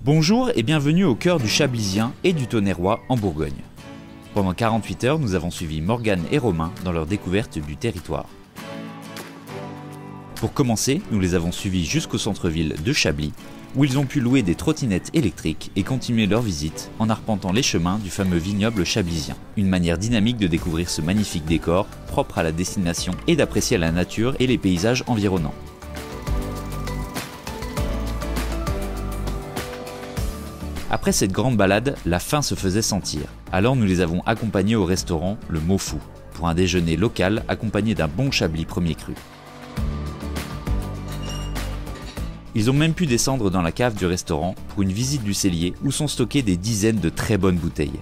Bonjour et bienvenue au cœur du Chablisien et du Tonnerrois en Bourgogne. Pendant 48 heures, nous avons suivi Morgane et Romain dans leur découverte du territoire. Pour commencer, nous les avons suivis jusqu'au centre-ville de Chablis, où ils ont pu louer des trottinettes électriques et continuer leur visite en arpentant les chemins du fameux vignoble chablisien. Une manière dynamique de découvrir ce magnifique décor, propre à la destination et d'apprécier la nature et les paysages environnants. Après cette grande balade, la faim se faisait sentir. Alors nous les avons accompagnés au restaurant Le Mot Fou, pour un déjeuner local accompagné d'un bon chablis premier cru. Ils ont même pu descendre dans la cave du restaurant pour une visite du cellier où sont stockées des dizaines de très bonnes bouteilles.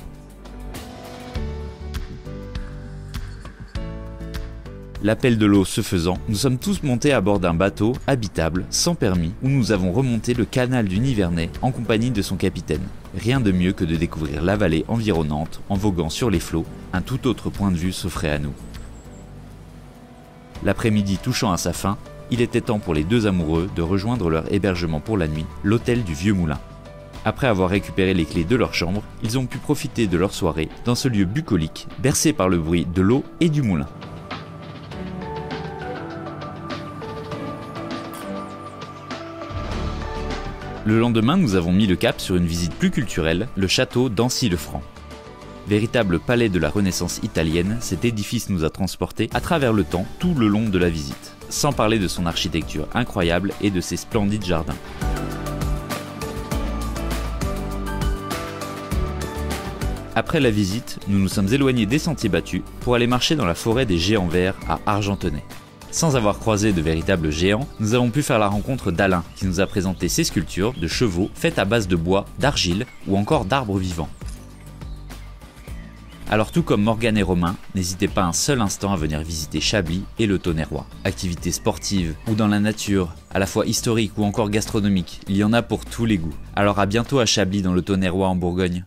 L'appel de l'eau se faisant, nous sommes tous montés à bord d'un bateau habitable, sans permis, où nous avons remonté le canal du Nivernais en compagnie de son capitaine. Rien de mieux que de découvrir la vallée environnante en voguant sur les flots, un tout autre point de vue s'offrait à nous. L'après-midi touchant à sa fin, il était temps pour les deux amoureux de rejoindre leur hébergement pour la nuit, l'hôtel du Vieux Moulin. Après avoir récupéré les clés de leur chambre, ils ont pu profiter de leur soirée dans ce lieu bucolique, bercé par le bruit de l'eau et du moulin. Le lendemain, nous avons mis le cap sur une visite plus culturelle, le château d'Ancy-le-Franc. Véritable palais de la Renaissance italienne, cet édifice nous a transportés à travers le temps tout le long de la visite, sans parler de son architecture incroyable et de ses splendides jardins. Après la visite, nous nous sommes éloignés des sentiers battus pour aller marcher dans la forêt des Géants Verts à Argentonnet. Sans avoir croisé de véritables géants, nous avons pu faire la rencontre d'Alain, qui nous a présenté ses sculptures de chevaux faites à base de bois, d'argile ou encore d'arbres vivants. Alors tout comme Morgane et Romain, n'hésitez pas un seul instant à venir visiter Chablis et le Tonnerrois. Activités sportives ou dans la nature, à la fois historiques ou encore gastronomiques, il y en a pour tous les goûts. Alors à bientôt à Chablis dans le Tonnerrois en Bourgogne.